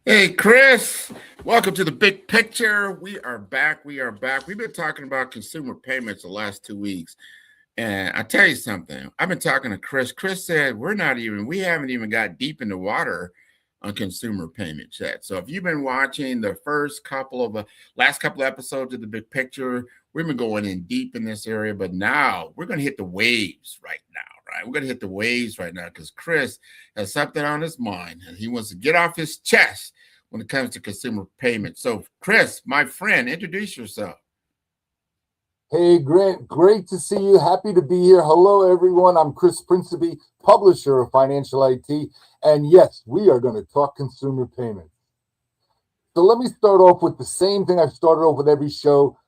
Hey, Chris, welcome to the big picture. We are back. We are back. We've been talking about consumer payments the last 2 weeks. And I tell you something, I've been talking to Chris. Chris said we haven't even got deep in the water on consumer payments yet. So if you've been watching the last couple of episodes of the big picture, we've been going in deep in this area. But now we're going to hit the waves right now, right? We're going to hit the waves right now because Chris has something on his mind and he wants to get off his chest when it comes to consumer payments. So, Chris, my friend, introduce yourself. Hey, Grant, great to see you. Happy to be here. Hello, everyone. I'm Chris Principe, publisher of Financial IT. And yes, we are going to talk consumer payments. So let me start off with the same thing I've started off with every show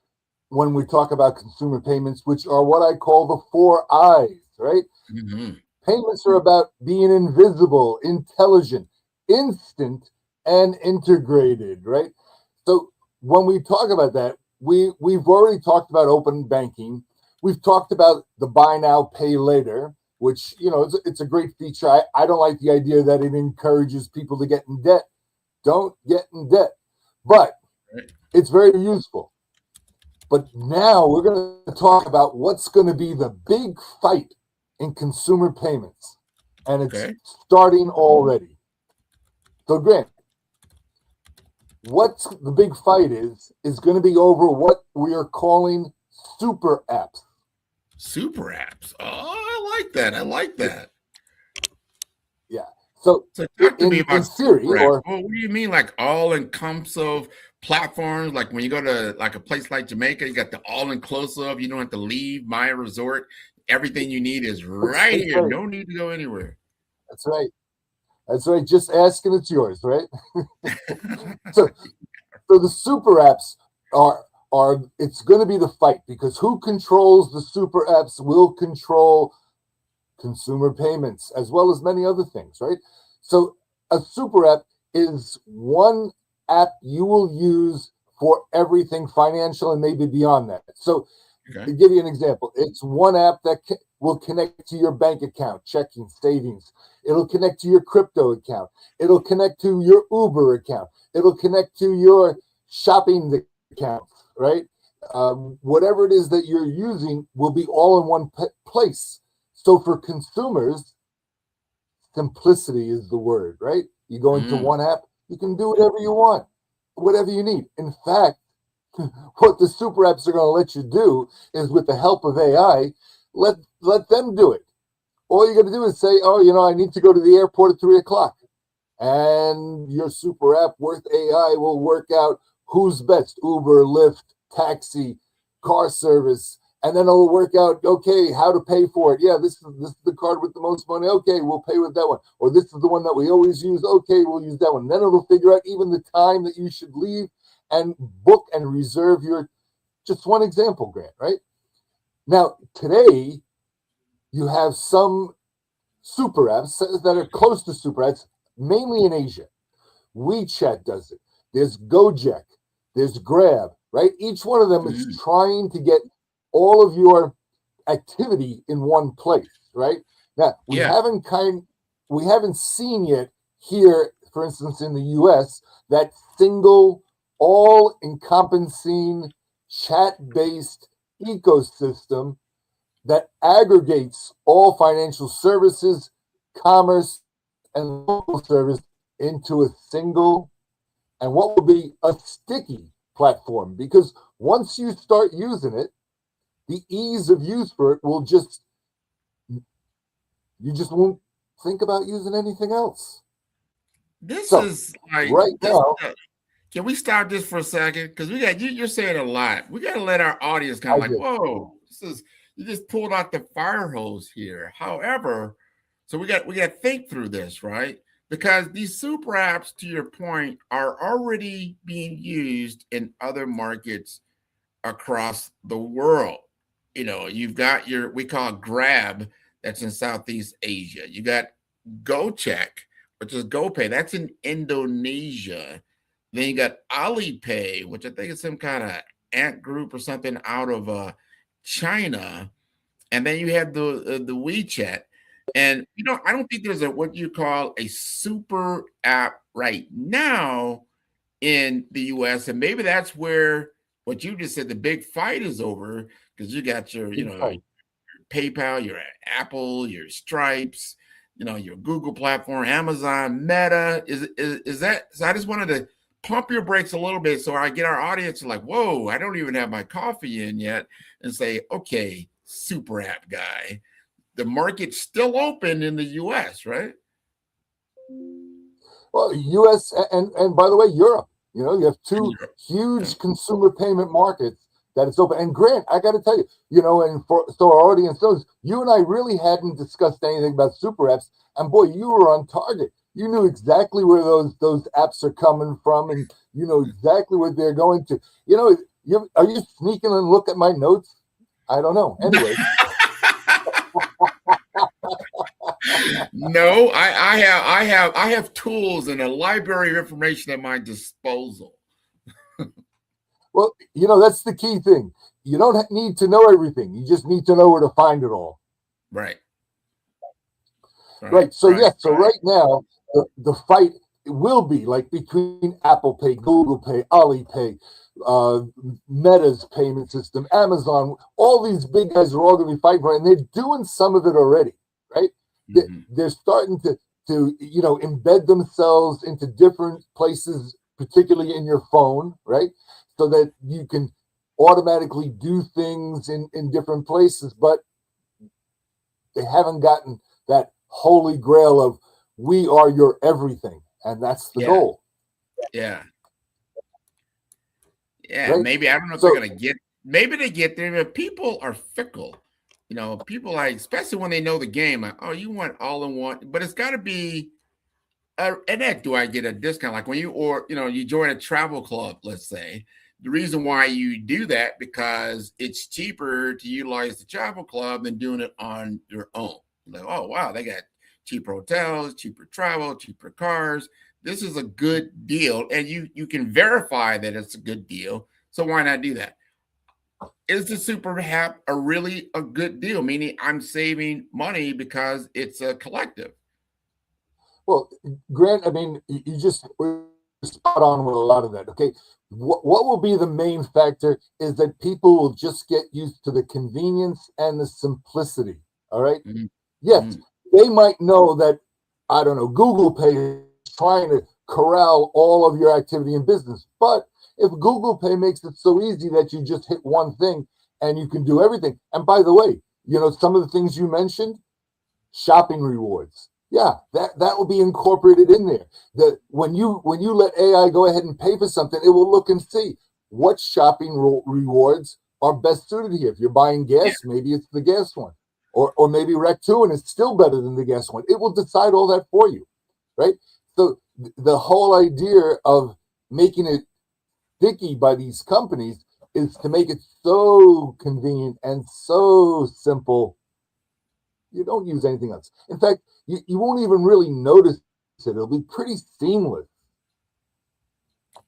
when we talk about consumer payments, which are what I call the four I's, right? Mm-hmm. Payments are about being invisible, intelligent, instant, and integrated, right? So when we talk about that, we've already talked about open banking. We've talked about the buy now, pay later, which it's a great feature. I don't like the idea that it encourages people to get in debt. Don't get in debt, but Right. it's very useful. But now we're going to talk about what's going to be the big fight in consumer payments, and it's Okay. starting already. So, Grant, what's the big fight is going to be over what we are calling super apps. Super apps. Oh, I like that. I like Yeah. that. Yeah. So So talk to me in about super theory, apps. or Well, what do you mean, like all inclusive platforms? Like when you go to like a place like Jamaica, you got the all inclusive. You don't have to leave my resort. Everything you need is right that's here. right. No need to go anywhere. That's right. That's right. Just ask and it's yours, right? So so the super apps are it's going to be the fight because who controls the super apps will control consumer payments as well as many other things, right? So a super app is one app you will use for everything financial and maybe beyond that. So to Okay. give you an example, it's one app that will connect to your bank account, checking, savings. It'll connect to your crypto account. It'll connect to your Uber account. It'll connect to your shopping account, right? Whatever it is that you're using will be all in one place. So for consumers, simplicity is the word, right? You go into Mm. one app, you can do whatever you want, whatever you need. In fact, what the super apps are going to let you do is with the help of AI, let them do it. All you got to do is say, oh, I need to go to the airport at 3 o'clock. And your super app worth AI will work out who's best, Uber, Lyft, taxi, car service. And then it'll work out, okay, how to pay for it. Yeah, this is the card with the most money. Okay, we'll pay with that one. Or this is the one that we always use. Okay, we'll use that one. Then it'll figure out even the time that you should leave and book and reserve your, just one example, Grant, right? Now, today, you have some super apps that are close to super apps, mainly in Asia. WeChat does it. There's Gojek. There's Grab, right? Each one of them is Mm. trying to get all of your activity in one place, right? Now, Yeah. we haven't seen yet here, for instance, in the US, that single all encompassing chat-based ecosystem that aggregates all financial services, commerce, and local service into a single and what will be a sticky platform. Because once you start using it, the ease of use for it will you just won't think about using anything else. This So is like right this. now, Can we stop this for a second? Because we got you're saying a lot. We got to let our audience kind I of like, did. whoa, this is you just pulled out the fire hose here. However, so we got to think through this, right? Because these super apps, to your point, are already being used in other markets across the world. You've got your we call Grab that's in Southeast Asia. You got GoCheck, which is GoPay, that's in Indonesia. Then you got Alipay, which I think is some kind of ant group or something out of China. And then you have the WeChat. And I don't think there's a what you call a super app right now in the US. And maybe that's where what you just said, the big fight is over because you got your, Big fight. PayPal, your Apple, your Stripes, your Google platform, Amazon, Meta. Is that? So I just wanted to pump your brakes a little bit so I get our audience like, whoa, I don't even have my coffee in yet, and say, okay, super app guy, the market's still open in the US, right? Well, U.S. and by the way, Europe. You have two Europe. huge Yeah. consumer payment markets that it's open. And Grant, I got to tell you, and so our audience knows, you and I really hadn't discussed anything about super apps, and boy, you were on target. You knew exactly where those apps are coming from, and you know exactly what they're going to. Are you sneaking and look at my notes? I don't know. Anyway. No, I have tools and a library of information at my disposal. Well, that's the key thing. You don't need to know everything. You just need to know where to find it all. Right. Right. So right now, the fight will be like between Apple Pay, Google Pay, Alipay, Meta's payment system, Amazon. All these big guys are all going to be fighting for it, and they're doing some of it already. Right. Mm-hmm. They're starting to embed themselves into different places, particularly in your phone, right? So that you can automatically do things in different places, but they haven't gotten that holy grail of we are your everything, and that's the goal. Yeah. Right? Maybe I don't know if they're gonna get. Maybe they get there, but people are fickle. People especially when they know the game, like, oh, you want all in one, but it's got to be. And that do I get a discount? Like when you join a travel club, let's say. The reason why you do that because it's cheaper to utilize the travel club than doing it on your own. Like, oh wow, they got cheaper hotels, cheaper travel, cheaper cars. This is a good deal, and you can verify that it's a good deal. So why not do that? Is the super app really a good deal? Meaning I'm saving money because it's a collective. Well, Grant, I mean, you just spot on with a lot of that. Okay, what will be the main factor is that people will just get used to the convenience and the simplicity. All right. Mm-hmm. Yes, they might know that, I don't know, Google Pay is trying to corral all of your activity in business. But if Google Pay makes it so easy that you just hit one thing and you can do everything. And by the way, some of the things you mentioned, shopping rewards. Yeah, that will be incorporated in there. That when you let AI go ahead and pay for something, it will look and see what shopping rewards are best suited here. If you're buying gas, maybe it's the gas one. Or maybe Rec 2 and it's still better than the gas one. It will decide all that for you, right? So the whole idea of making it sticky by these companies is to make it so convenient and so simple. You don't use anything else. In fact, you won't even really notice it. It'll be pretty seamless.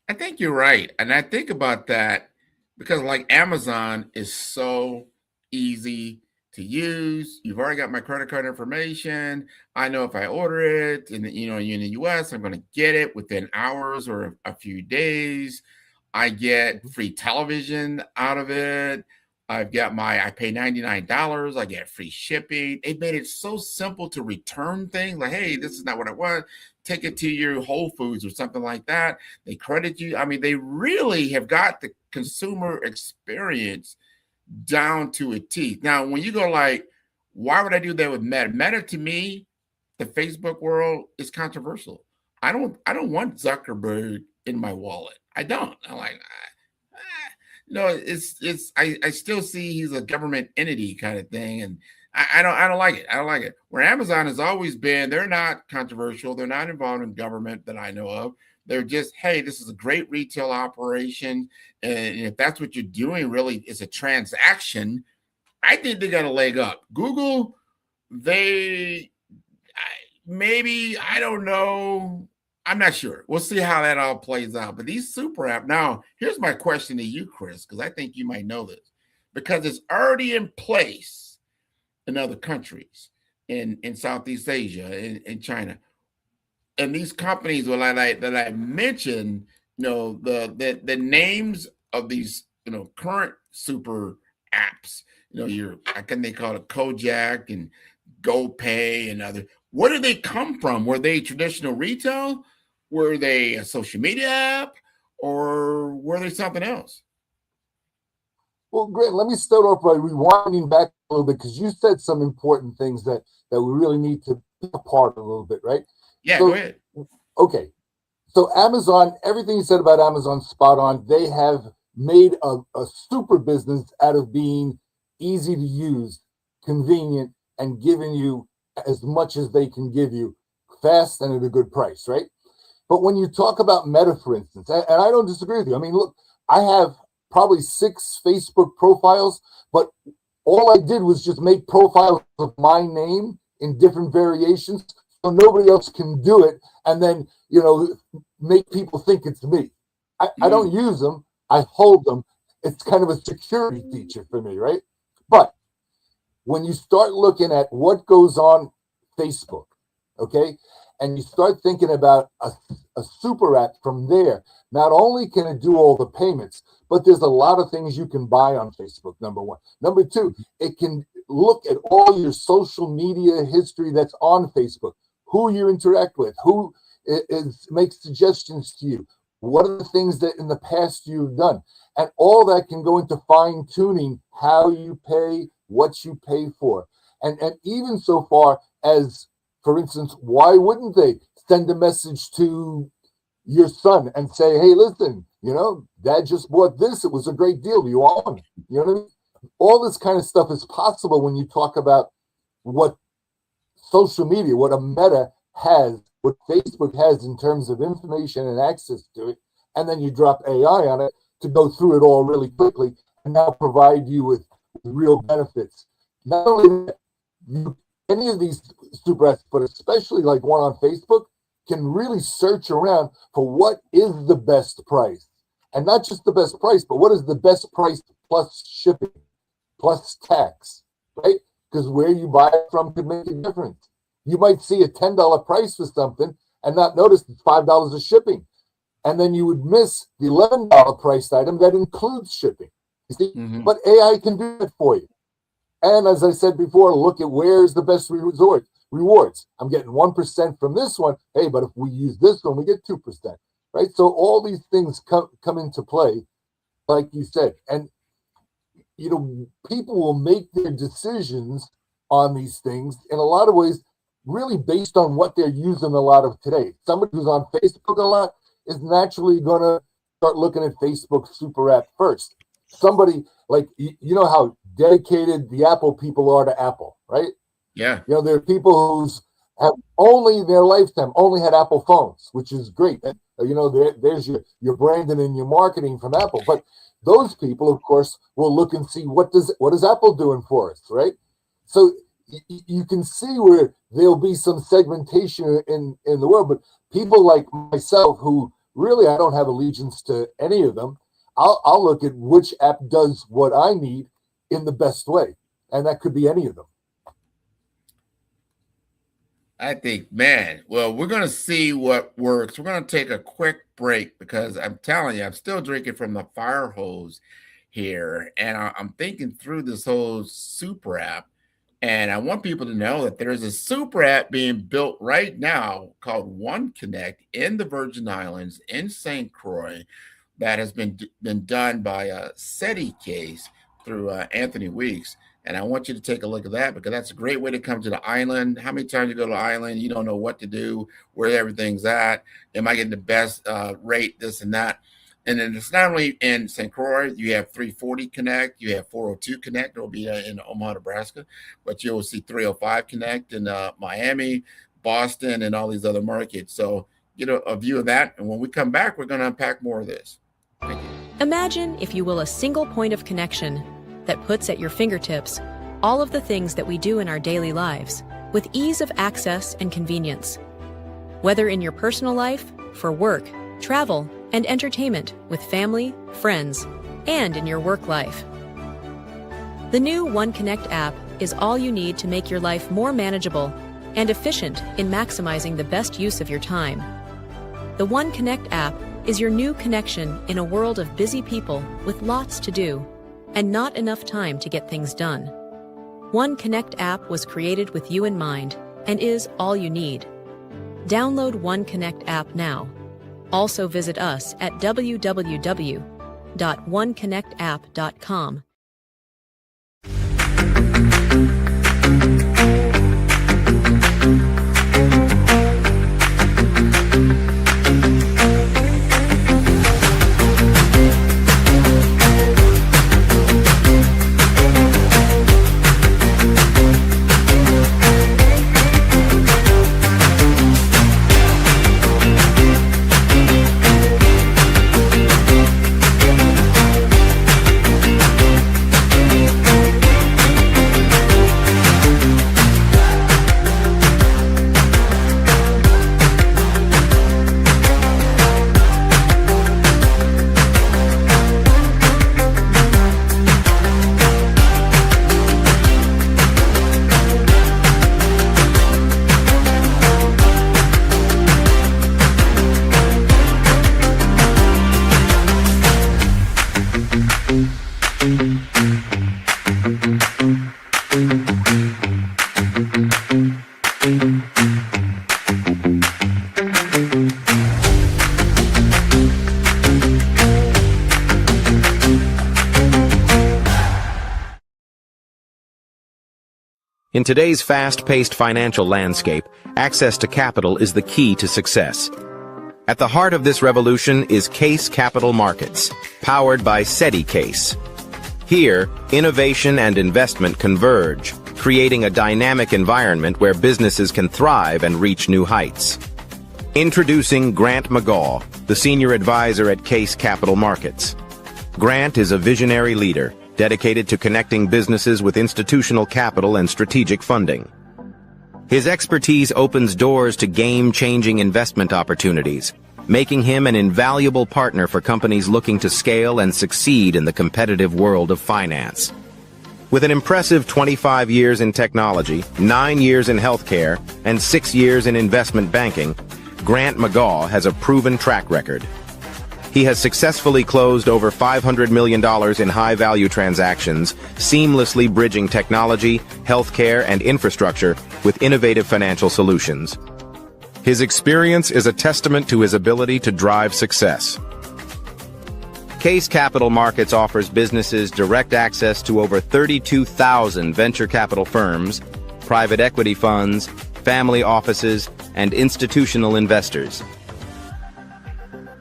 I think you're right. And I think about that because like Amazon is so easy to use. You've already got my credit card information. I know if I order it in in the US, I'm going to get it within hours or a few days. I get free television out of it. I pay $99. I get free shipping. They made it so simple to return things. Like, hey, this is not what I want. Take it to your Whole Foods or something like that. They credit you. I mean, they really have got the consumer experience down to a T. Now, when you go like, why would I do that with Meta? Meta to me, the Facebook world is controversial. I don't want Zuckerberg in my wallet. I don't. I'm like, I still see he's a government entity kind of thing, and I don't like it. I don't like it. Where Amazon has always been, they're not controversial. They're not involved in government that I know of. They're just, hey, this is a great retail operation, and if that's what you're doing, really, is a transaction. I think they got a leg up. Google, I don't know. I'm not sure. We'll see how that all plays out. But these super app, now, here's my question to you, Chris, because I think you might know this. Because it's already in place in other countries. in Southeast Asia, in China. And these companies will that I mentioned, the names of these, current super apps, I can they call it Kojak and GoPay and other. Where did they come from? Were they traditional retail? Were they a social media app? Or were they something else? Well, Grant, let me start off by rewinding back a little bit because you said some important things that we really need to pick apart a little bit, right? Yeah, So, go ahead. okay. So Amazon, everything you said about Amazon, spot on. They have made a super business out of being easy to use, convenient, and giving you as much as they can give you fast and at a good price, right? But when you talk about Meta, for instance, and I don't disagree with you. I mean, look, I have probably 6 Facebook profiles, but all I did was just make profiles of my name in different variations so nobody else can do it and then, make people think it's me. I don't use them. I hold them. It's kind of a security feature for me, right? But when you start looking at what goes on Facebook, okay, and you start thinking about a super app from there, not only can it do all the payments, but there's a lot of things you can buy on Facebook, number one. Number two, it can look at all your social media history that's on Facebook, who you interact with, who makes suggestions to you, what are the things that in the past you've done, and all that can go into fine-tuning how you pay, what you pay for. And even so far as, for instance, why wouldn't they send a message to your son and say, hey, listen, dad just bought this. It was a great deal. Do you want one? You know what I mean? All this kind of stuff is possible when you talk about what social media, what a Meta has, what Facebook has in terms of information and access to it. And then you drop AI on it to go through it all really quickly and now provide you with real benefits. Not only that, any of these super apps, but especially like one on Facebook, can really search around for what is the best price. And not just the best price, but what is the best price plus shipping, plus tax, right? Because where you buy it from could make a difference. You might see a $10 price for something and not notice it's $5 of shipping. And then you would miss the $11 priced item that includes shipping. You see, but AI can do it for you. And as I said before, look at where's the best rewards. I'm getting 1% from this one. Hey, but if we use this one, we get 2%, right? So all these things come into play, like you said. And, people will make their decisions on these things in a lot of ways really based on what they're using a lot of today. Somebody who's on Facebook a lot is naturally going to start looking at Facebook super app first. Somebody like, how dedicated the Apple people are to Apple, right? Yeah. There are people who's have only in their lifetime only had Apple phones, which is great. And, there's your branding and your marketing from Apple. But those people, of course, will look and see what is Apple doing for us, right? So you can see where there'll be some segmentation in the world. But people like myself, who really I don't have allegiance to any of them, I'll look at which app does what I need in the best way, and that could be any of them. I think, man, well, we're going to see what works. We're going to take a quick break because I'm telling you, I'm still drinking from the fire hose here. And I'm thinking through this whole super app. And I want people to know that there's a super app being built right now called OneConnect in the Virgin Islands in St. Croix that has been done by a SETI case through Anthony Weeks. And I want you to take a look at that because that's a great way to come to the island. How many times you go to the island, you don't know what to do, where everything's at. Am I getting the best rate, this and that? And then it's not only in St. Croix, you have 340 Connect, you have 402 Connect, it'll be in Omaha, Nebraska, but you'll see 305 Connect in Miami, Boston, and all these other markets. So get a view of that. And when we come back, we're going to unpack more of this. Thank you. Imagine, if you will, a single point of connection that puts at your fingertips all of the things that we do in our daily lives with ease of access and convenience. Whether in your personal life, for work, travel, and entertainment with family, friends, and in your work life. The new OneConnect app is all you need to make your life more manageable and efficient in maximizing the best use of your time. The OneConnect app is your new connection in a world of busy people with lots to do and not enough time to get things done. OneConnect app was created with you in mind and is all you need. Download OneConnect app now. Also visit us at www.oneconnectapp.com. In today's fast-paced financial landscape, access to capital is the key to success. At the heart of this revolution is Case Capital Markets, powered by SETI-Case. Here, innovation and investment converge, creating a dynamic environment where businesses can thrive and reach new heights. Introducing Grant McGaw, the senior advisor at Case Capital Markets. Grant is a visionary leader, dedicated to connecting businesses with institutional capital and strategic funding. His expertise opens doors to game-changing investment opportunities, making him an invaluable partner for companies looking to scale and succeed in the competitive world of finance. With an impressive 25 years in technology, 9 years in healthcare, and 6 years in investment banking, Grant McGaw has a proven track record. He has successfully closed over $500 million in high-value transactions, seamlessly bridging technology, healthcare, and infrastructure with innovative financial solutions. His experience is a testament to his ability to drive success. Case Capital Markets offers businesses direct access to over 32,000 venture capital firms, private equity funds, family offices, and institutional investors.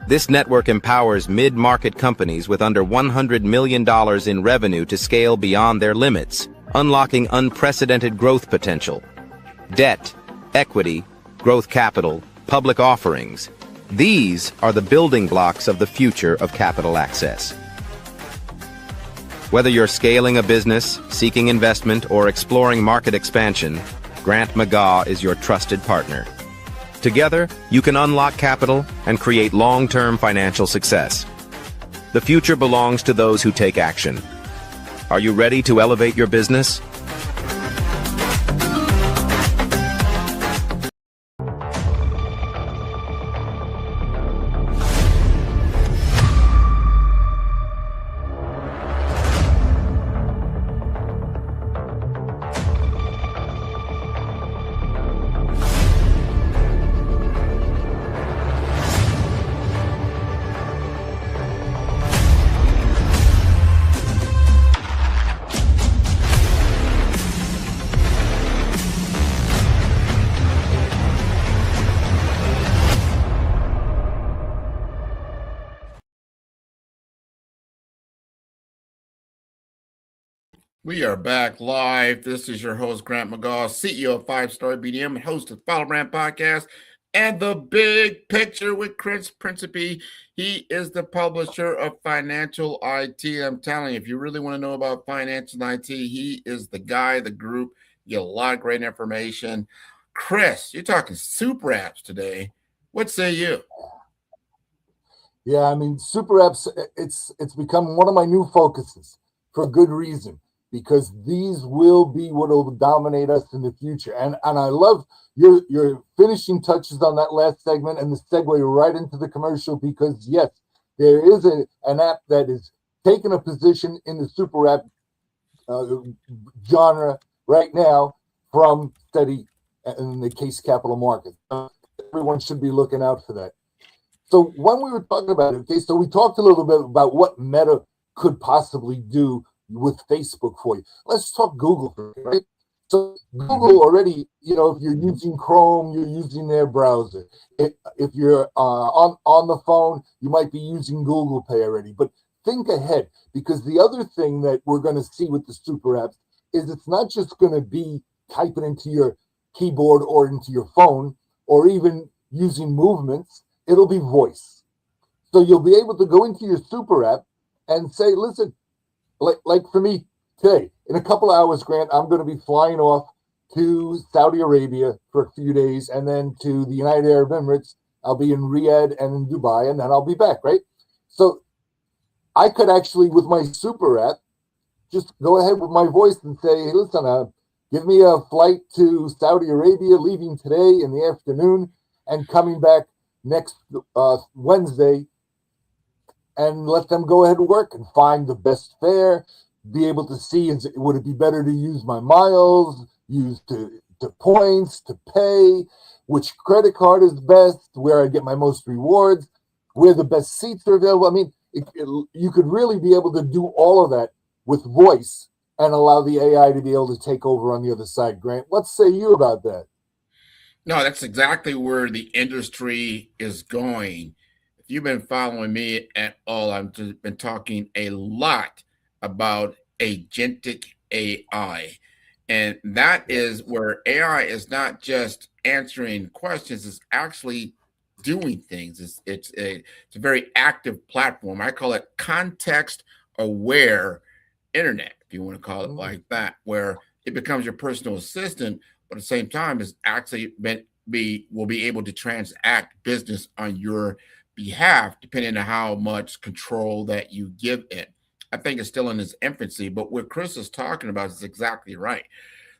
This network empowers mid-market companies with under $100 million in revenue to scale beyond their limits, unlocking unprecedented growth potential. Debt, equity, growth capital, public offerings. These are the building blocks of the future of capital access. Whether you're scaling a business, seeking investment, or exploring market expansion, Grant McGaw is your trusted partner. Together, you can unlock capital and create long-term financial success. The future belongs to those who take action. Are you ready to elevate your business? We are back live. This is your host, Grant McGaw, CEO of 5 Star BDM, and host of Follow Brand Podcast and The Big Picture with Chris Principe. He is the publisher of Financial IT. I'm telling you, if you really want to know about financial IT, he is the guy, the group. You get a lot of great information. Chris, you're talking super apps today. What say you? Yeah, I mean, super apps, it's become one of my new focuses for good reason. because these will be what will dominate us in the future. And I love your finishing touches on that last segment and the segue right into the commercial, because yes, there is an app that is taking a position in the super app genre right now from Steady in the Case Capital Markets. Everyone should be looking out for that. So when we were talking about it, okay, so we talked a little bit about what Meta could possibly do with Facebook for you. Let's talk Google, right? So Google already, if you're using Chrome, you're using their browser. If you're on the phone, you might be using Google Pay already. But think ahead, because the other thing that we're going to see with the super apps is it's not just going to be typing into your keyboard or into your phone or even using movements. It'll be voice. So you'll be able to go into your super app and say, listen, like for me today, in a couple of hours, Grant, I'm going to be flying off to Saudi Arabia for a few days and then to the United Arab Emirates. I'll be in Riyadh and in Dubai, and then I'll be back, right? So I could actually, with my super app, just go ahead with my voice and say, hey, listen, give me a flight to Saudi Arabia, leaving today in the afternoon and coming back next Wednesday, and let them go ahead and work and find the best fare, be able to see, would it be better to use my miles, use to points, to pay, which credit card is best, where I get my most rewards, where the best seats are available. I mean, you could really be able to do all of that with voice and allow the AI to be able to take over on the other side. Grant, what say you about that? No, that's exactly where the industry is going. If you've been following me at all, I've just been talking a lot about agentic AI. And that is where AI is not just answering questions, it's actually doing things. It's a very active platform. I call it context aware internet, if you want to call it like that, where it becomes your personal assistant, but at the same time is actually will be able to transact business on your behalf, depending on how much control that you give it. I think it's still in its infancy, but what Chris is talking about is exactly right.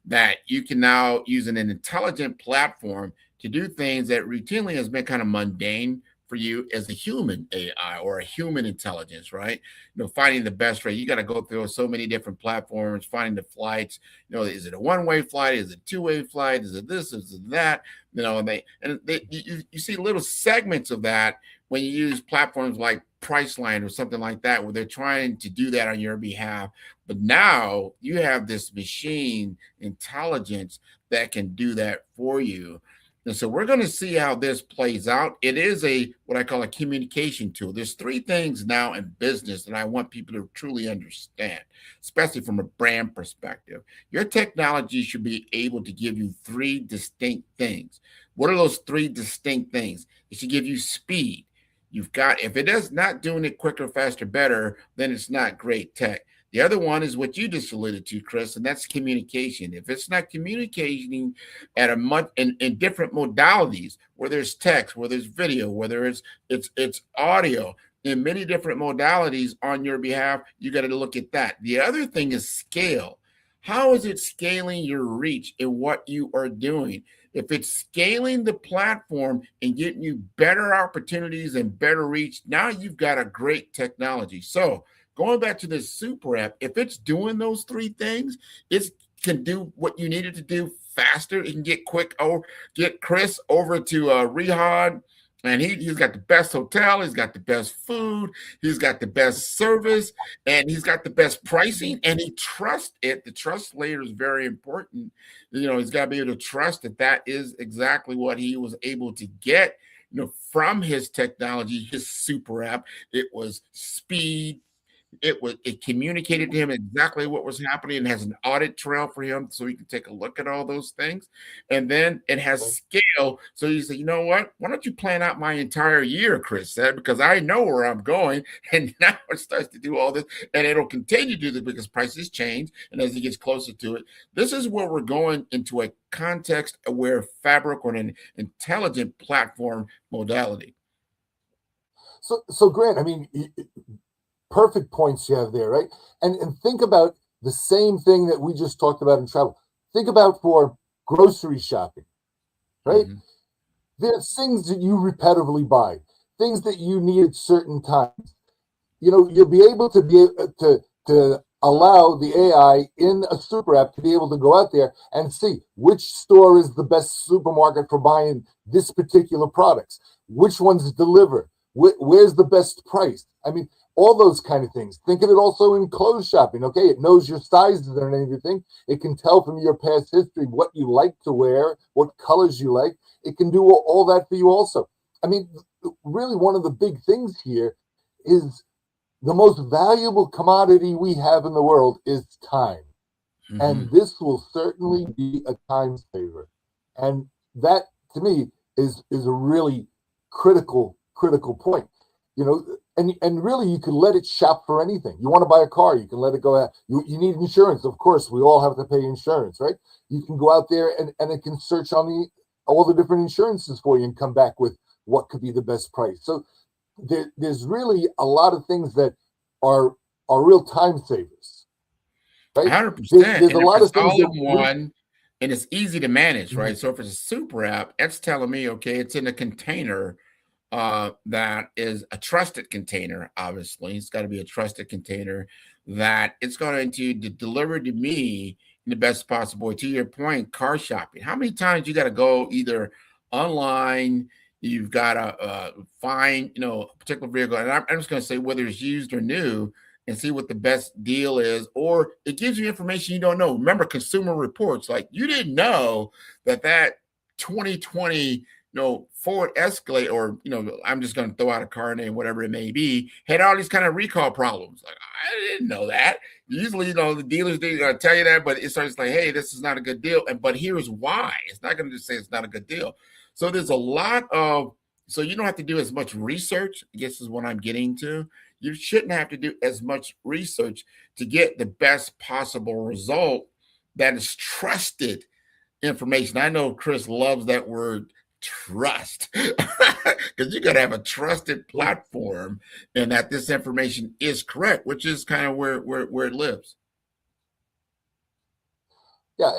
That you can now use an intelligent platform to do things that routinely has been kind of mundane for you as a human AI or a human intelligence, right? Finding the best rate. You got to go through so many different platforms, finding the flights. Is it a one-way flight? Is it a two-way flight? Is it this? Is it that? You see little segments of that when you use platforms like Priceline or something like that, where they're trying to do that on your behalf. But now you have this machine intelligence that can do that for you. And so we're going to see how this plays out. It is what I call a communication tool. There's three things now in business that I want people to truly understand, especially from a brand perspective. Your technology should be able to give you three distinct things. What are those three distinct things? It should give you speed. If it is not doing it quicker, faster, better, then it's not great tech. The other one is what you just alluded to, Chris, and that's communication. If it's not communicating at in different modalities, where there's text, where there's video, whether it's audio, in many different modalities on your behalf, you got to look at that. The other thing is scale. How is it scaling your reach in what you are doing? If it's scaling the platform and getting you better opportunities and better reach, now you've got a great technology. So going back to this super app, if it's doing those three things, it can do what you need it to do faster. It can get Chris over to Riyadh, and he's got the best hotel, he's got the best food, he's got the best service, and he's got the best pricing, and he trusts it. The trust layer is very important. He's got to be able to trust that is exactly what he was able to get, from his technology, his super app. It was speed. It communicated to him exactly what was happening and has an audit trail for him so he can take a look at all those things. And then it has scale. So you say, you know what? Why don't you plan out my entire year, Chris said, because I know where I'm going. And now it starts to do all this, and it'll continue to do this because prices change. And as he gets closer to it, this is where we're going into a context-aware fabric or an intelligent platform modality. So Grant, I mean, perfect points you have there, right? And think about the same thing that we just talked about in travel. Think about for grocery shopping, right? Mhm. There's things that you repetitively buy, things that you need at certain times. You'll be able to allow the AI in a super app to be able to go out there and see which store is the best supermarket for buying this particular products, which ones deliver, where's the best price. I mean, all those kind of things. Think of it also in clothes shopping. Okay, it knows your sizes and everything. It can tell from your past history what you like to wear, what colors you like. It can do all that for you also. I mean, really, one of the big things here is the most valuable commodity we have in the world is time. Mhm. And this will certainly be a time saver. And that, to me, is a really critical point. And really, you can let it shop for anything. You want to buy a car, you can let it go out. You need insurance, of course. We all have to pay insurance, right? You can go out there and it can search on all the different insurances for you and come back with what could be the best price. So there's really a lot of things that are real time savers, right? 100%. There's a And if lot of it's things all that in one and it's easy to manage, Mhm. right? So if it's a super app, it's telling me, okay, it's in a container that is a trusted container. Obviously, it's got to be a trusted container that it's going to deliver to me in the best possible way. To your point, car shopping. How many times you got to go either online? You've got to find, a particular vehicle, and I'm just going to say whether it's used or new, and see what the best deal is, or it gives you information you don't know. Remember, Consumer Reports, like you didn't know that 2020 Ford Escalade, or I'm just going to throw out a car name, whatever it may be, had all these kind of recall problems. Like, I didn't know that. Usually, the dealers, they're going to tell you that, but it starts like, hey, this is not a good deal. But here's why. It's not going to just say it's not a good deal. So there's a lot of, so you don't have to do as much research, I guess is what I'm getting to. You shouldn't have to do as much research to get the best possible result that is trusted information. I know Chris loves that word trust because you got to have a trusted platform and that this information is correct, which is kind of where it lives. Yeah,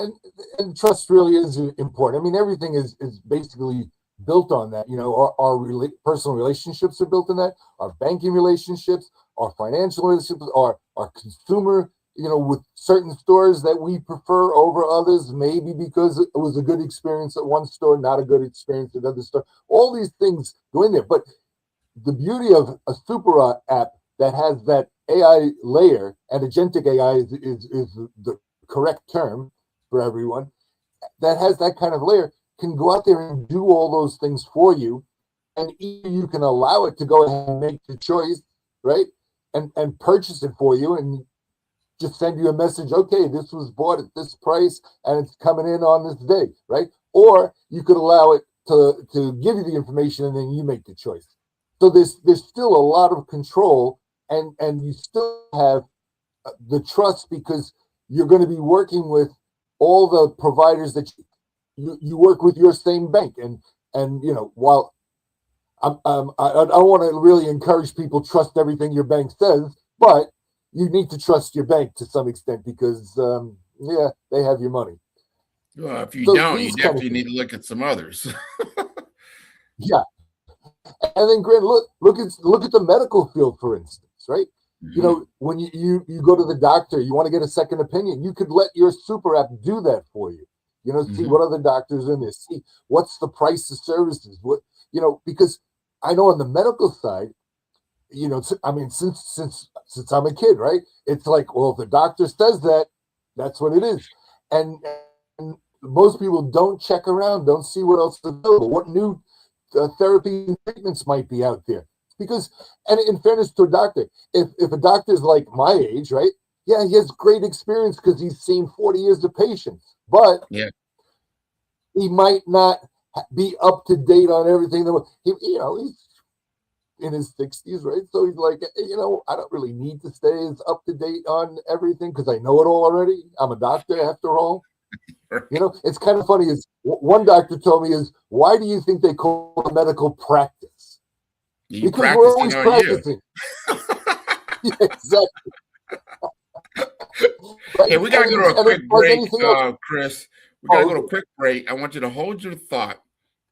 and trust really is important. I mean, everything is basically built on that. Our personal relationships are built on that. Our banking relationships, our financial relationships, our consumer. With certain stores that we prefer over others, maybe because it was a good experience at one store, not a good experience at another store. All these things go in there. But the beauty of a super app that has that AI layer, and agentic AI is the correct term for everyone, that has that kind of layer, can go out there and do all those things for you. And either you can allow it to go ahead and make the choice, right? And purchase it for you and just send you a message, okay, this was bought at this price and it's coming in on this day, right? Or you could allow it to give you the information and then you make the choice. So there's still a lot of control, and you still have the trust because you're going to be working with all the providers that you work with your same bank. And while I want to really encourage people trust everything your bank says, but you need to trust your bank to some extent because they have your money. Well, if you So don't, you these kind of definitely need things. to look at some others. Yeah. And then Grant, look at the medical field, for instance, right? When you go to the doctor, you want to get a second opinion, you could let your super app do that for you. See what other doctors in there, see what's the price of services, because I know on the medical side, I mean, since I'm a kid, right? It's like, well, if the doctor says that, that's what it is. And most people don't check around, don't see what else is available, what new therapy and treatments might be out there. Because, and in fairness to a doctor, if a doctor's like my age, right? Yeah, he has great experience because he's seen 40 years of patients, but Yeah. he might not be up to date on everything. He's in his 60s, right? So he's like, I don't really need to stay as up to date on everything because I know it all already. I'm a doctor after all. It's kind of funny. Is one doctor told me is, why do you think they call it medical practice? You Because we're always practicing on you. practicing. Yeah, exactly. Right? Hey, we got to go to a And quick it's like break, anything else. Chris. We got to Oh, go to a quick break. I want you to hold your thought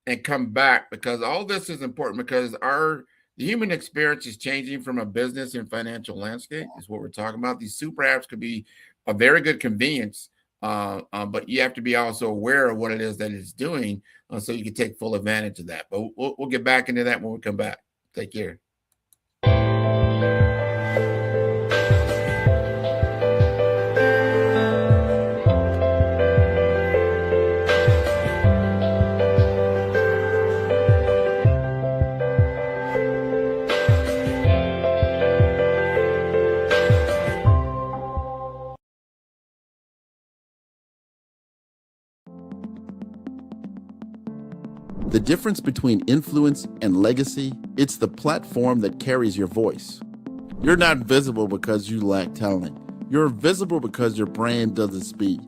and come back because all this is important because the human experience is changing from a business and financial landscape is what we're talking about. These super apps could be a very good convenience, but you have to be also aware of what it is that it's doing so you can take full advantage of that. But we'll get back into that when we come back. Take care. The difference between influence and legacy, it's the platform that carries your voice. You're not visible because you lack talent. You're visible because your brand doesn't speak.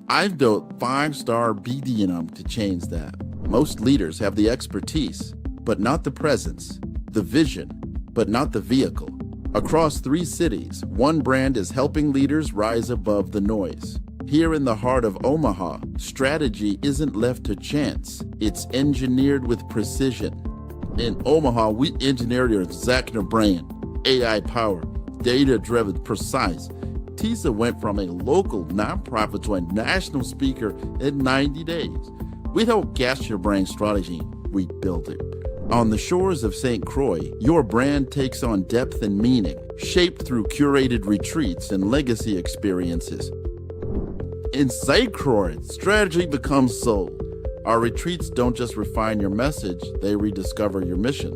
I've built 5-star BDM to change that. Most leaders have the expertise, but not the presence, the vision, but not the vehicle. Across 3 cities, one brand is helping leaders rise above the noise. Here in the heart of Omaha, strategy isn't left to chance. It's engineered with precision. In Omaha, we engineered your Zachner brand, AI-powered, data-driven, precise. TISA went from a local nonprofit to a national speaker in 90 days. We don't guess your brand strategy, we build it. On the shores of St. Croix, your brand takes on depth and meaning, shaped through curated retreats and legacy experiences. In St. Croix, strategy becomes soul. Our retreats don't just refine your message, they rediscover your mission.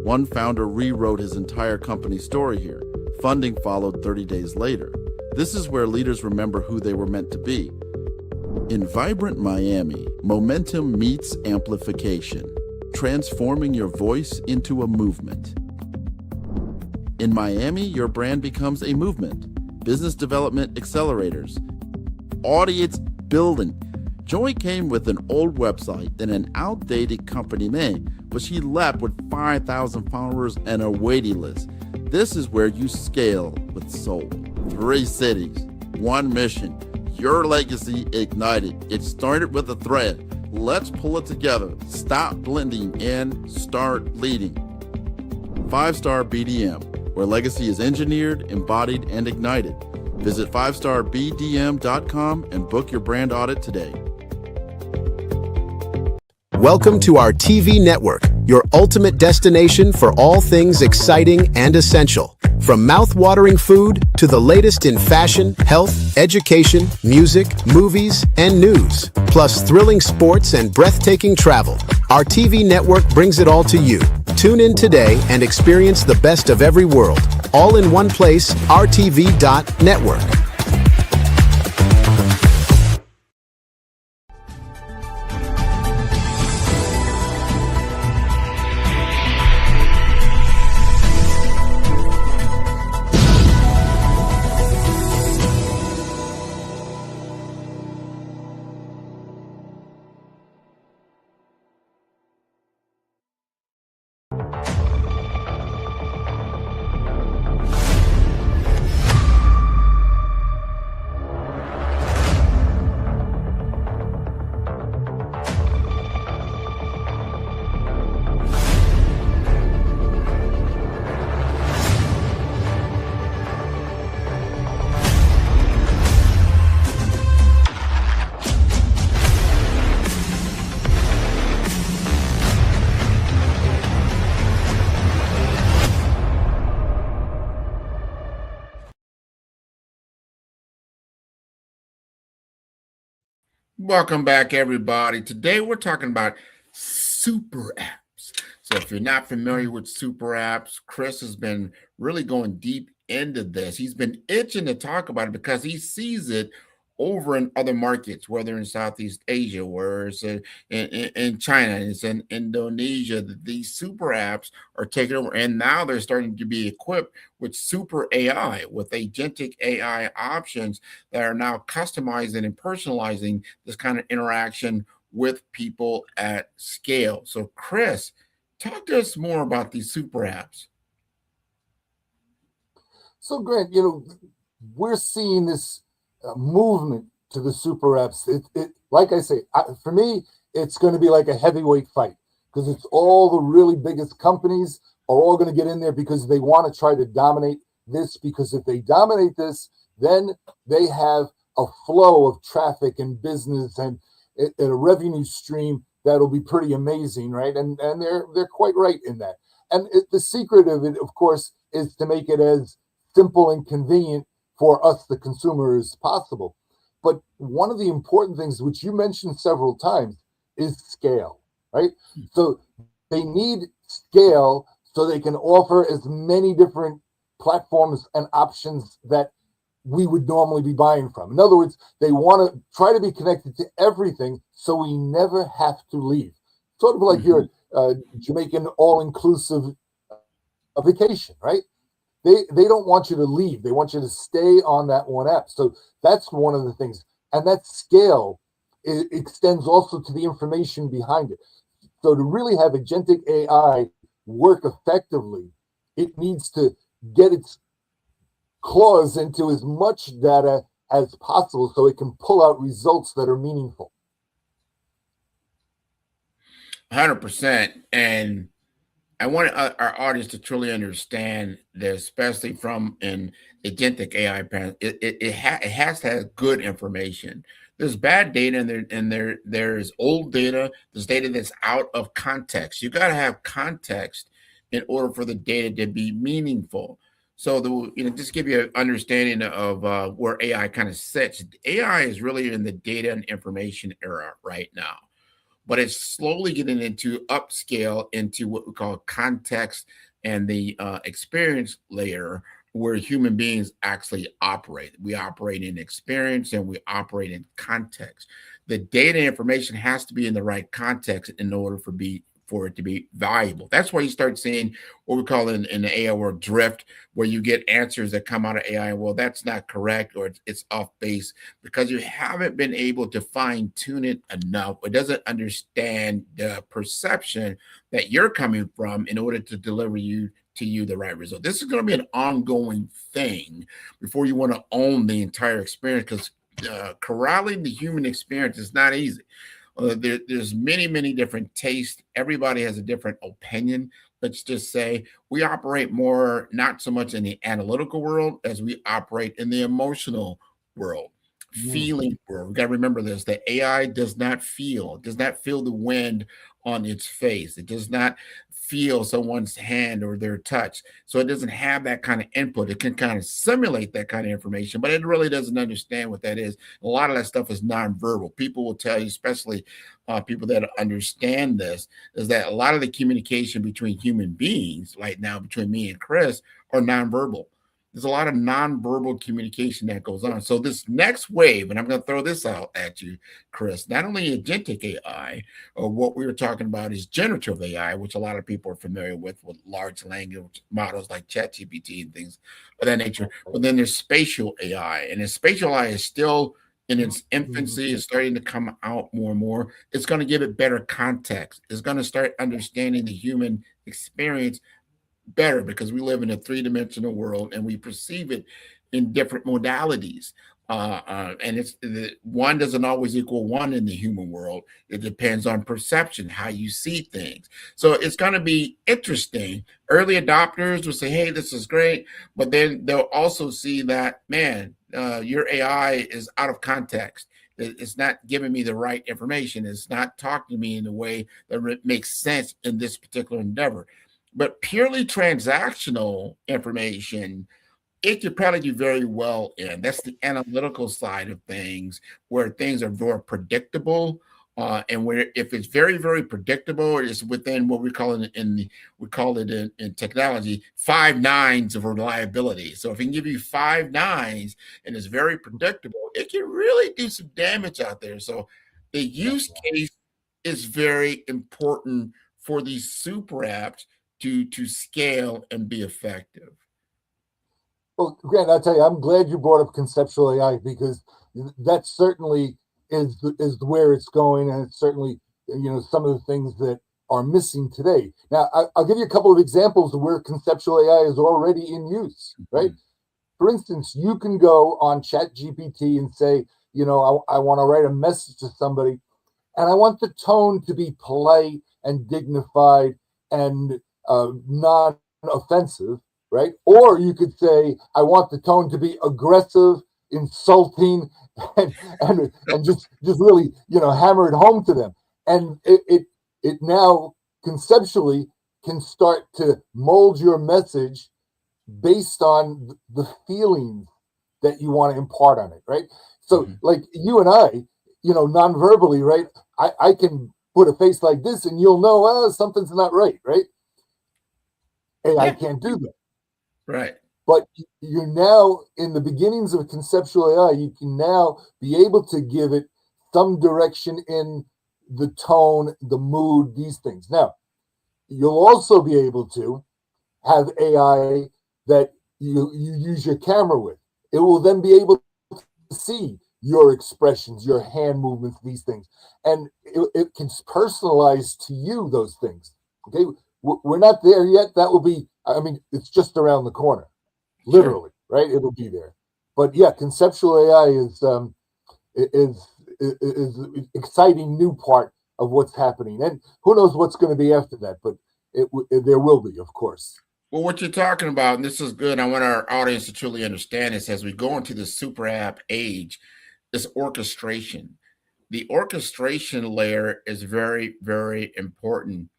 One founder rewrote his entire company story here. Funding followed 30 days later. This is where leaders remember who they were meant to be. In Vibrant Miami, momentum meets amplification, transforming your voice into a movement. In Miami, your brand becomes a movement. Business development accelerators, audience building. Joy came with an old website and an outdated company name, but she left with 5,000 followers and a waiting list. This is where you scale with soul. 3 cities, 1 mission, your legacy ignited. It started with a thread. Let's pull it together. Stop blending and start leading. 5-star BDM, where legacy is engineered, embodied, and ignited. Visit 5starbdm.com and book your brand audit today. Welcome to our TV network, your ultimate destination for all things exciting and essential. From mouth-watering food to the latest in fashion, health, education, music, movies, and news, plus thrilling sports and breathtaking travel, our TV network brings it all to you. Tune in today and experience the best of every world, all in one place, RTV.network. Welcome back, everybody. Today we're talking about super apps. So if you're not familiar with super apps, Chris has been really going deep into this. He's been itching to talk about it because he sees it over in other markets, whether in Southeast Asia, where it's in China, it's in Indonesia. These super apps are taking over, and now they're starting to be equipped with super AI, with agentic AI options that are now customizing and personalizing this kind of interaction with people at scale. So, Chris, talk to us more about these super apps. So, Grant, we're seeing this movement to the super apps. It like I say, for me, it's going to be like a heavyweight fight because it's all the really biggest companies are all going to get in there because they want to try to dominate this. Because if they dominate this, then they have a flow of traffic and business and a revenue stream that'll be pretty amazing, right? And they're quite right in that. And the secret of it, of course, is to make it as simple and convenient for us, the consumer, as possible. But one of the important things, which you mentioned several times, is scale, right? So they need scale so they can offer as many different platforms and options that we would normally be buying from. In other words, they want to try to be connected to everything so we never have to leave. Sort of like your Jamaican all-inclusive vacation, right? They don't want you to leave. They want you to stay on that one app. So that's one of the things. And that scale extends also to the information behind it. So to really have agentic AI work effectively, it needs to get its claws into as much data as possible so it can pull out results that are meaningful. 100%. And I want our audience to truly understand this, especially from an agentic AI parent. It has to have good information. There's bad data and there's old data. There's data that's out of context. You got to have context in order for the data to be meaningful. So just give you an understanding of where AI kind of sits. AI is really in the data and information era right now, but it's slowly getting into upscale into what we call context and the experience layer, where human beings actually operate. We operate in experience and we operate in context. The data information has to be in the right context in order for it to be valuable. That's why you start seeing what we call in the AI world drift, where you get answers that come out of AI. Well, that's not correct, or it's off base, because you haven't been able to fine tune it enough. It doesn't understand the perception that you're coming from in order to deliver to you the right result. This is going to be an ongoing thing before you want to own the entire experience, because corralling the human experience is not easy. There's many different tastes. Everybody has a different opinion. Let's just say we operate more, not so much in the analytical world as we operate in the emotional world, feeling world. We got to remember this, that AI does not feel the wind on its face. It does not feel someone's hand or their touch. So it doesn't have that kind of input. It can kind of simulate that kind of information, but it really doesn't understand what that is. A lot of that stuff is nonverbal. People will tell you, especially people that understand this, is that a lot of the communication between human beings right now, between me and Chris, are nonverbal. There's a lot of nonverbal communication that goes on. So this next wave, and I'm going to throw this out at you, Chris, not only agentic AI, or what we were talking about is generative AI, which a lot of people are familiar with large language models like ChatGPT and things of that nature. But then there's spatial AI, and the spatial AI is still in its infancy. It's starting to come out more and more. It's going to give it better context. It's going to start understanding the human experience better, because we live in a three-dimensional world and we perceive it in different modalities. And one doesn't always equal one in the human world. It depends on perception, how you see things. So it's going to be interesting. Early adopters will say, hey, this is great. But then they'll also see that, man, your AI is out of context. It's not giving me the right information. It's not talking to me in a way that makes sense in this particular endeavor. But purely transactional information, it could probably do very well in. That's the analytical side of things, where things are more predictable, and where if it's very predictable, it's within what we call it in technology 5 nines of reliability. So if it can give you 5 nines and it's very predictable, it can really do some damage out there. So the use case is very important for these super apps to scale and be effective. Well, Grant, I'll tell you, I'm glad you brought up conceptual AI, because that certainly is where it's going, and it's certainly some of the things that are missing today. Now, I'll give you a couple of examples of where conceptual AI is already in use. Right, for instance, you can go on ChatGPT and say, I want to write a message to somebody, and I want the tone to be polite and dignified and non-offensive, right? Or you could say, I want the tone to be aggressive, insulting, and just really, hammer it home to them. And it now conceptually can start to mold your message based on the feelings that you want to impart on it, right? So like you and I, non-verbally, right? I can put a face like this and you'll know something's not right, right? AI can't do that. Right. But you're now in the beginnings of conceptual AI, you can now be able to give it some direction in the tone, the mood, these things. Now, you'll also be able to have AI that you use your camera with. It will then be able to see your expressions, your hand movements, these things. And it can personalize to you those things. Okay. We're not there yet. That will be, it's just around the corner, literally, right? It will be there. But yeah, conceptual AI is exciting new part of what's happening. And who knows what's going to be after that, but there will be, of course. Well, what you're talking about, and this is good, I want our audience to truly understand this as we go into the super app age, is orchestration. The orchestration layer is very, very important.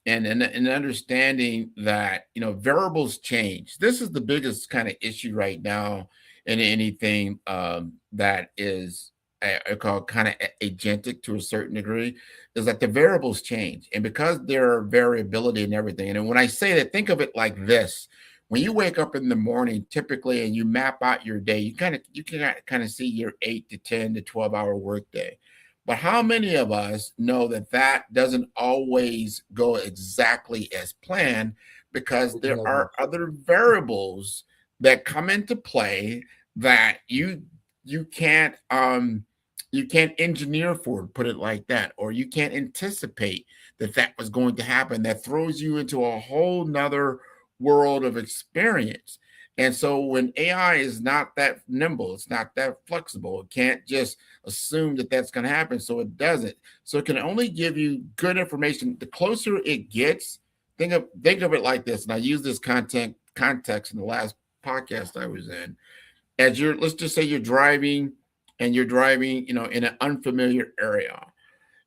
And understanding that, variables change. This is the biggest kind of issue right now in anything that is I call kind of agentic to a certain degree, is that the variables change. And because there are variability and everything, and when I say that, think of it like this. When you wake up in the morning, typically, and you map out your day, you can kind of see your 8 to 10 to 12-hour workday. But how many of us know that doesn't always go exactly as planned, because there are other variables that come into play that you can't engineer for, put it like that, or you can't anticipate that was going to happen. That throws you into a whole nother world of experience. And so when AI is not that nimble, it's not that flexible, it can't just assume that's going to happen. So it doesn't. So it can only give you good information. The closer it gets, think of it like this. And I use this context in the last podcast I was in. As let's just say you're driving in an unfamiliar area,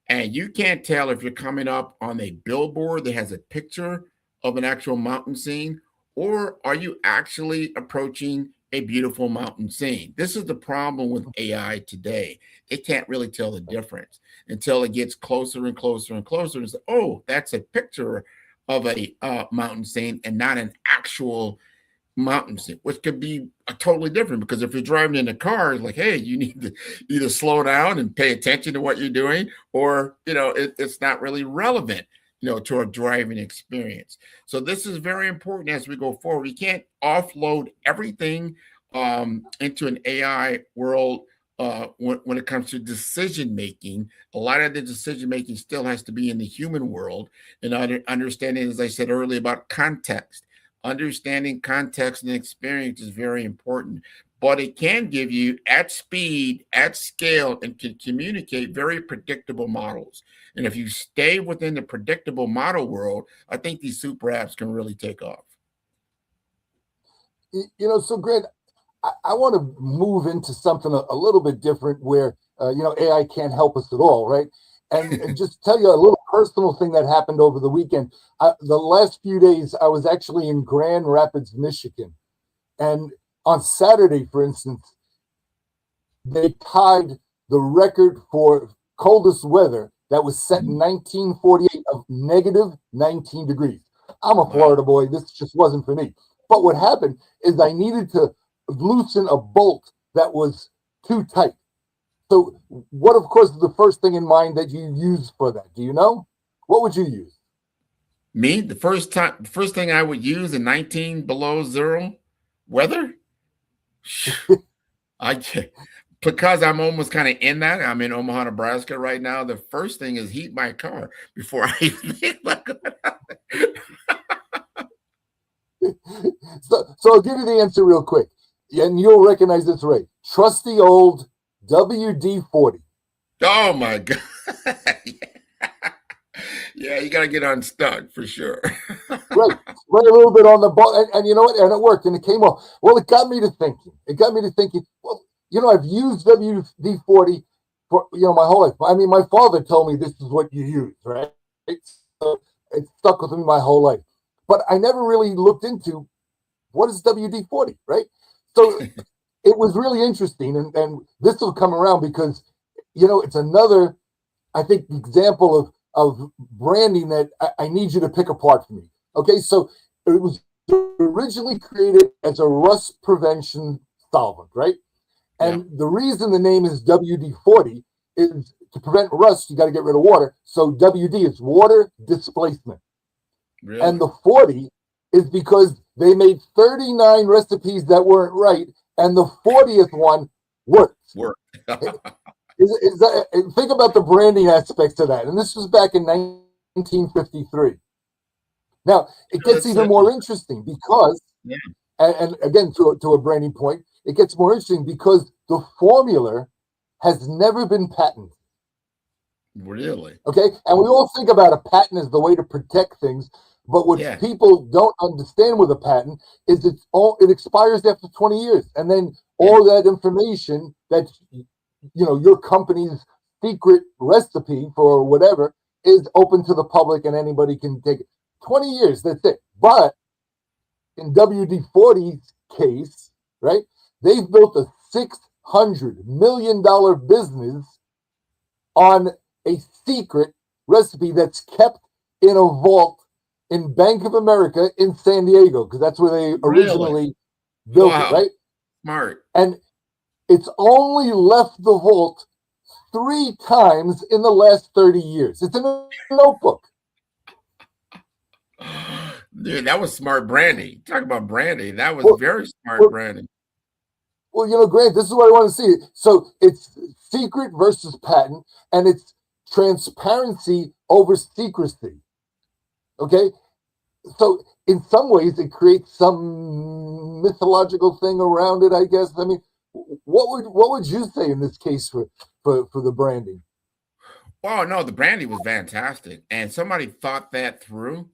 and you can't tell if you're coming up on a billboard that has a picture of an actual mountain scene, or are you actually approaching a beautiful mountain scene? This is the problem with AI today. It can't really tell the difference until it gets closer and closer and closer and says, oh, that's a picture of a mountain scene and not an actual mountain scene, which could be totally different. Because if you're driving in a car, it's like, hey, you need to either slow down and pay attention to what you're doing, or it's not really relevant to a driving experience. So this is very important as we go forward. We can't offload everything into an AI world when it comes to decision making. A lot of the decision making still has to be in the human world, and understanding, as I said earlier, about context. Understanding context and experience is very important, but it can give you at speed, at scale, and can communicate very predictable models. And if you stay within the predictable model world, I think these super apps can really take off. So Grant, I want to move into something a little bit different where, AI can't help us at all, right? And just tell you a little personal thing that happened over the weekend. The last few days, I was actually in Grand Rapids, Michigan. And on Saturday, for instance, they tied the record for coldest weather that was set in 1948 of negative 19 degrees. I'm a Florida boy. This just wasn't for me. But what happened is I needed to loosen a bolt that was too tight. So what, of course, is the first thing in mind that you use for that? Do you know? What would you use? Me? The first thing I would use in 19 below zero weather? Because I'm almost kind of in that. I'm in Omaha, Nebraska right now. The first thing is heat my car before I even think about it. So I'll give you the answer real quick. and you'll recognize this right. Trusty old WD-40. Oh my God. Yeah, you got to get unstuck for sure. Right. Spray a little bit on the ball. And you know what? And it worked. And it came off. Well, it got me to thinking. Well, I've used WD-40 for, my whole life. I mean, my father told me this is what you use, right? So it stuck with me my whole life. But I never really looked into what is WD-40, right? So it was really interesting. And this will come around because, it's another, I think, example of branding that I need you to pick apart for me. Okay, so it was originally created as a rust prevention solvent, right? And the reason the name is WD-40 is to prevent rust, you got to get rid of water. So WD is water displacement. Really? And the 40 is because they made 39 recipes that weren't right, and the 40th one worked. Think about the branding aspects of that. And this was back in 1953. Now, it gets even more interesting because, and again, to a branding point, it gets more interesting because the formula has never been patented. Really? Okay? And we all think about a patent as the way to protect things, but what people don't understand with a patent is it expires after 20 years. And then all that information that your company's secret recipe for whatever is open to the public and anybody can take it. 20 years, that's it. But in WD-40's case, right, they've built a $600 million business on a secret recipe that's kept in a vault in Bank of America in San Diego, because that's where they originally built it, right? Smart. And it's only left the vault 3 times in the last 30 years. It's in a notebook. Dude, that was smart branding. Talk about branding. That was very smart branding. Well, Grant, this is what I want to see. So it's secret versus patent, and it's transparency over secrecy. Okay? So in some ways, it creates some mythological thing around it, I guess. I mean, what would you say in this case for the branding? Oh, no, the branding was fantastic. And somebody thought that through.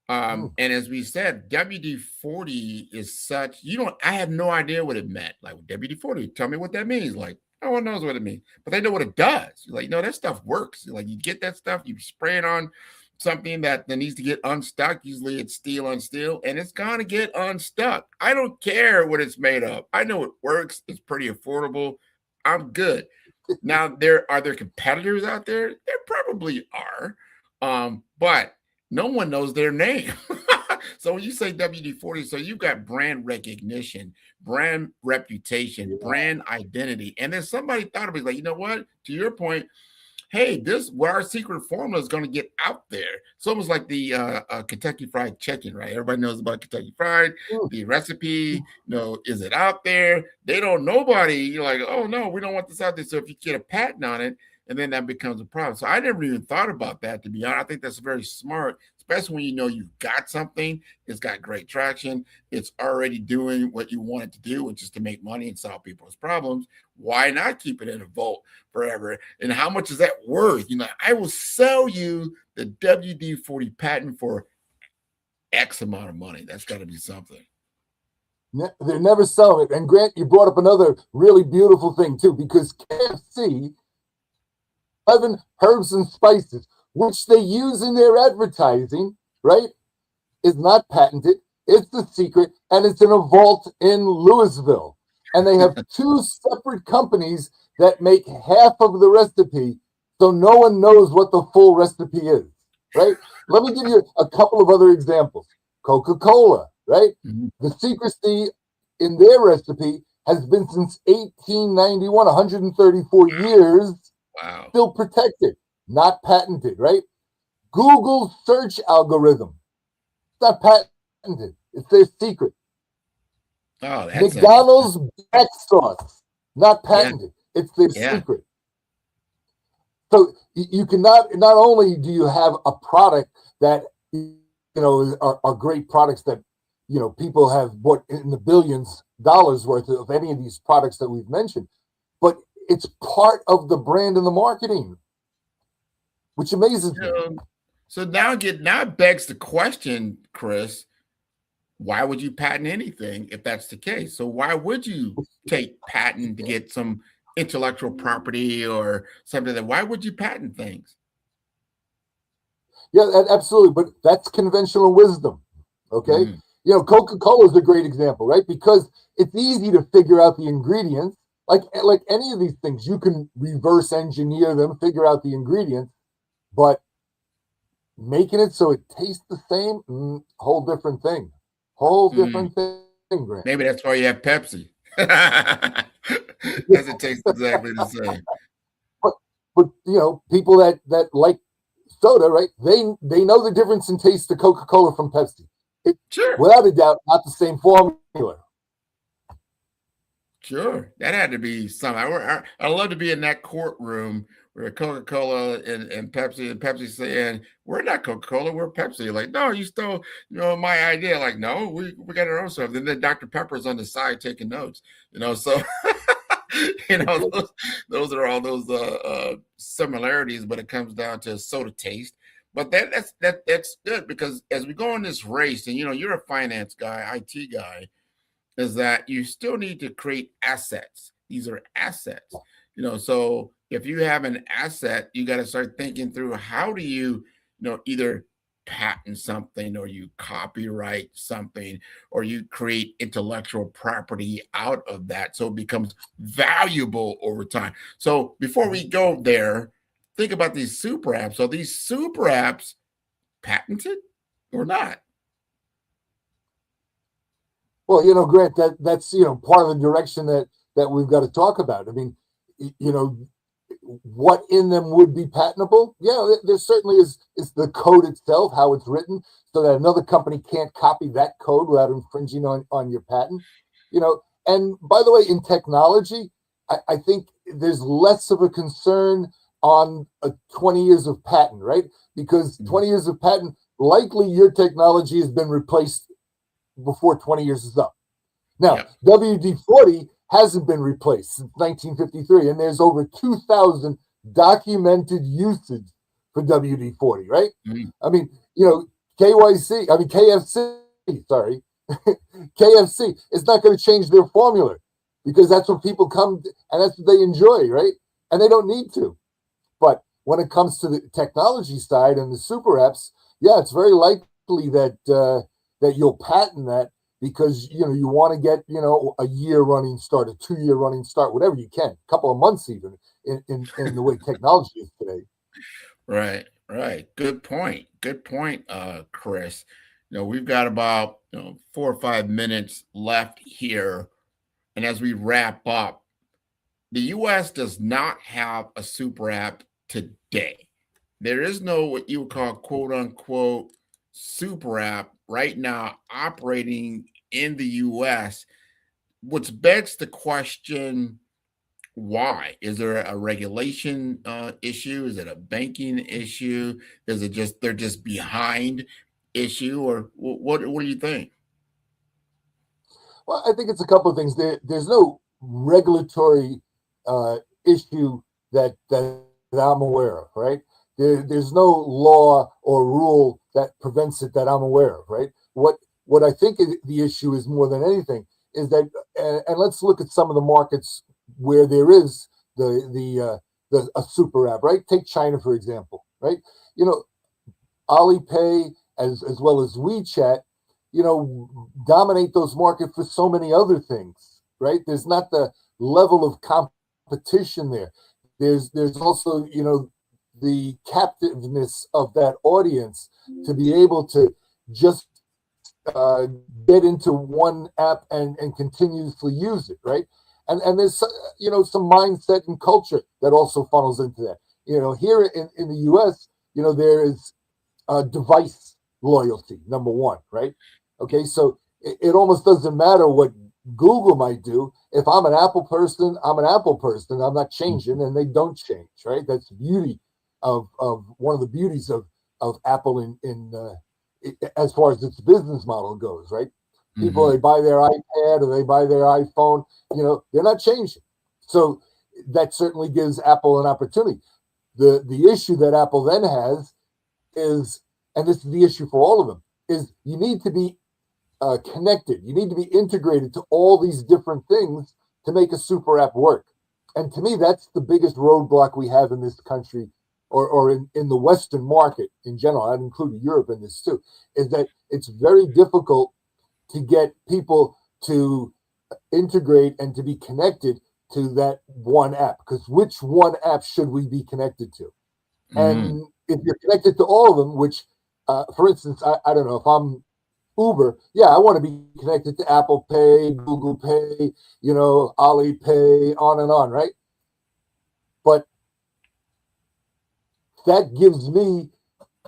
And as we said, WD-40 is such, I have no idea what it meant. Like WD-40, tell me what that means. Like, no one knows what it means, but they know what it does. Like, that stuff works. Like, you get that stuff, you spray it on something that needs to get unstuck. Usually it's steel on steel, and it's going to get unstuck. I don't care what it's made of. I know it works. It's pretty affordable. I'm good. Now, are there competitors out there? There probably are. But no one knows their name. So when you say WD-40, so you've got brand recognition, brand reputation, brand identity. And then somebody thought of it like, you know what? To your point, hey, our secret formula is going to get out there. It's almost like the Kentucky Fried Chicken, right? Everybody knows about Kentucky Fried, the recipe, is it out there? They don't, nobody, you're like, oh no, we don't want this out there. So if you get a patent on it, and then that becomes a problem. So I never even thought about that, to be honest. I think that's very smart, especially when you've got something, it's got great traction, it's already doing what you want it to do, which is to make money and solve people's problems. Why not keep it in a vault forever? And how much is that worth? I will sell you the WD-40 patent for X amount of money. That's got to be something. They're never selling it. And Grant, you brought up another really beautiful thing too, because KFC, 11 herbs and spices, which they use in their advertising, right, is not patented. It's the secret, and it's in a vault in Louisville. And they have 2 separate companies that make half of the recipe, so no one knows what the full recipe is, right? Let me give you a couple of other examples. Coca-Cola, right? The secrecy in their recipe has been since 1891, 134 years. Wow. Still protected, not patented, right? Google search algorithm, it's not patented. It's their secret. Oh, that's McDonald's black sauce, not patented. It's their secret. So you cannot, not only do you have a product that, are great products that people have bought in the billions dollars worth of any of these products that we've mentioned, but it's part of the brand and the marketing, which amazes me. So now it begs the question, Chris, why would you patent anything if that's the case? So why would you take patent to get some intellectual property or something? Why would you patent things? Yeah, absolutely. But that's conventional wisdom. Okay. Coca-Cola is a great example, right? Because it's easy to figure out the ingredients. Like any of these things, you can reverse engineer them, figure out the ingredients, but making it so it tastes the same, whole different thing. Whole different thing, Grant. Maybe that's why you have Pepsi. Because it tastes exactly the same. But people that like soda, right? They know the difference in taste of Coca-Cola from Pepsi. Sure. Without a doubt, not the same formula. Sure. That had to be something. I'd love to be in that courtroom where Coca-Cola and Pepsi saying, we're not Coca-Cola, we're Pepsi. Like, no, you stole, my idea. Like, no, we got our own stuff. Then Dr. Pepper's on the side taking notes, so those are all those similarities, but it comes down to soda taste. But that's good, because as we go on this race, and you're a finance guy, IT guy, is that you still need to create assets. These are assets, so if you have an asset, you got to start thinking through, how do you, either patent something, or you copyright something, or you create intellectual property out of that so it becomes valuable over time. So before we go there, think about these super apps. Are these super apps patented or not? Well, Grant, that's part of the direction that we've got to talk about. I mean, what in them would be patentable? Yeah, there certainly is the code itself, how it's written, so that another company can't copy that code without infringing on your patent. And by the way, in technology, I think there's less of a concern on 20 years of patent, right? Because 20 years of patent, likely your technology has been replaced before 20 years is up. Now, WD-40 hasn't been replaced since 1953, and there's over 2,000 documented usage for WD-40, right? I mean, KFC, KFC is not going to change their formula, because that's what people come and that's what they enjoy, right? And they don't need to. But when it comes to the technology side and the super apps, yeah, it's very likely that that you'll patent that, because you want to get a year running start, a 2-year running start, whatever you can, a couple of months even in the way technology is today. Right. Good point, Chris. We've got about 4 or 5 minutes left here, and as we wrap up, the U.S. does not have a super app today. There is no what you would call quote unquote super app right now operating in the U.S., which begs the question, why? Is there a regulation issue? Is it a banking issue? Is it just they're just behind issue, or what do you think? Well, I think it's a couple of things. There's no regulatory issue that I'm aware of, right? There's no law or rule that prevents it that I'm aware of, right? What I think the issue is, more than anything, is that, and let's look at some of the markets where there is a super app, right? Take China, for example, right? Alipay as well as WeChat, dominate those markets for so many other things, right? There's not the level of competition there. There's also, the captiveness of that audience to be able to just get into one app and continuously use it, right? And there's some mindset and culture that also funnels into that. Here in the US, there is device loyalty, number one, right? Okay, so it almost doesn't matter what Google might do. If I'm an Apple person, I'm an Apple person. I'm not changing, and they don't change, right? That's the beauty of one of the beauties of Apple in as far as its business model goes, right? People, they buy their iPad or they buy their iPhone, they're not changing. So that certainly gives Apple an opportunity. The issue that Apple then has is, and this is the issue for all of them, is you need to be connected. You need to be integrated to all these different things to make a super app work. And to me, that's the biggest roadblock we have in this country, or in the Western market in general. I'd include Europe in this too, is that it's very difficult to get people to integrate and to be connected to that one app. Because which one app should we be connected to? And if you're connected to all of them, which, for instance, I don't know, if I'm Uber, I want to be connected to Apple Pay, Google Pay, Alipay, on and on, right? But that gives me,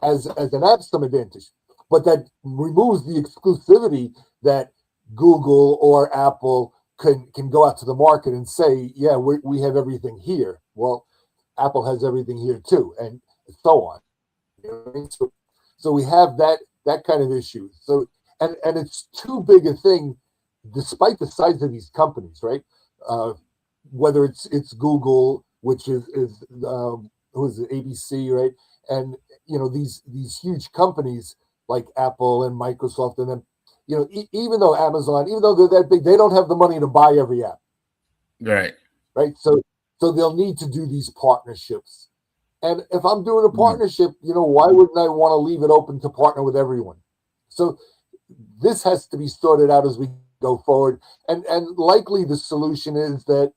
as an app, some advantage. But that removes the exclusivity that Google or Apple can go out to the market and say, we have everything here. Well, Apple has everything here too, and so on. So we have that kind of issue. So and it's too big a thing, despite the size of these companies, right? Whether it's Google, which is who is it, ABC, right? And these huge companies like Apple and Microsoft, and then even though Amazon, even though they're that big, they don't have the money to buy every app. Right. So they'll need to do these partnerships. And if I'm doing a partnership, why wouldn't I want to leave it open to partner with everyone? So this has to be sorted out as we go forward. And likely the solution is that,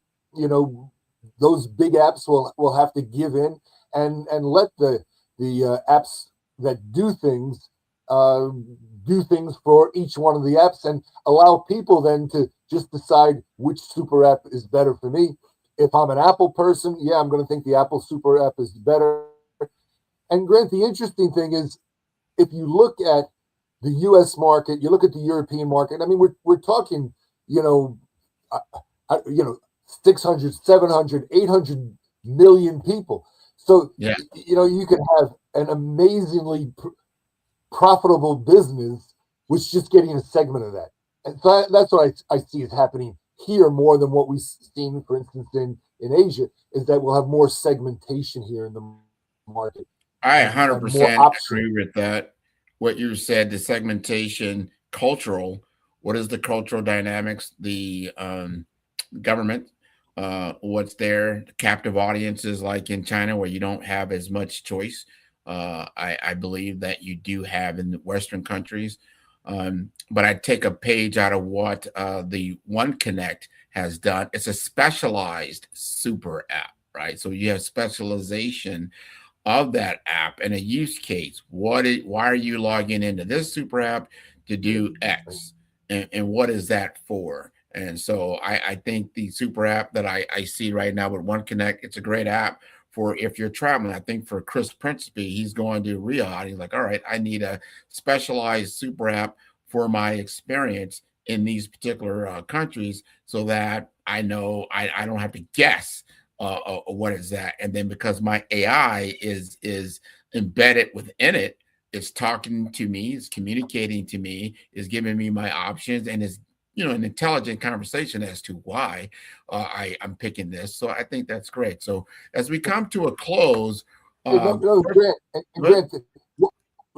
those big apps will have to give in and let the apps that do things for each one of the apps, and allow people then to just decide which super app is better for me. If I'm an Apple person, I'm going to think the Apple super app is better. And Grant, the interesting thing is, if you look at the U.S. market, you look at the European market. I mean, we're talking, 600, 700, 800 million people. So, you can have an amazingly profitable business with just getting a segment of that. And so that's what I see is happening here more than what we've seen, for instance, in Asia, is that we'll have more segmentation here in the market. I 100% agree with that. What you said, the segmentation, cultural, what is the cultural dynamics, the government, what's there, captive audiences like in China where you don't have as much choice. I believe that you do have in the Western countries. But I take a page out of what the One Connect has done. It's a specialized super app, right? So you have specialization of that app and a use case. Why are you logging into this super app to do X? And what is that for? And so I think the super app that I see right now with One Connect, it's a great app for if you're traveling. I think for Chris Principe, he's going to Riyadh. He's like, all right, I need a specialized super app for my experience in these particular countries so that I know I don't have to guess what is that. And then because my AI is embedded within it, it's talking to me, it's communicating to me, is giving me my options, and is an intelligent conversation as to why I'm picking this. So I think that's great. So as we come to a close, Grant,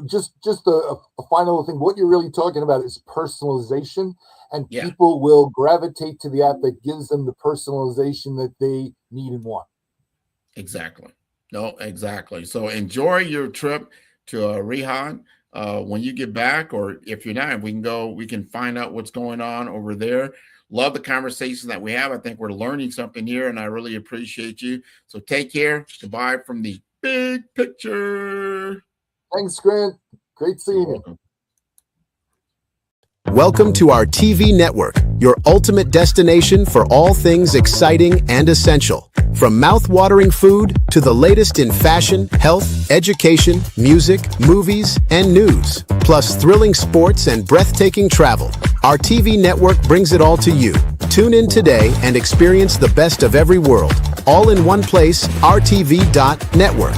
just a final thing. What you're really talking about is personalization, and people will gravitate to the app that gives them the personalization that they need and want. Exactly. No, exactly. So enjoy your trip to Riyadh. When you get back, or if you're not, we can find out what's going on over there. Love the conversation that we have. I think we're learning something here, and I really appreciate you. So take care. Goodbye from the big picture. Thanks, Grant. Great seeing you. Welcome to our TV network, your ultimate destination for all things exciting and essential. From mouth-watering food to the latest in fashion, health, education, music, movies, and news, plus thrilling sports and breathtaking travel, our TV network brings it all to you. Tune in today and experience the best of every world, all in one place, rtv.network.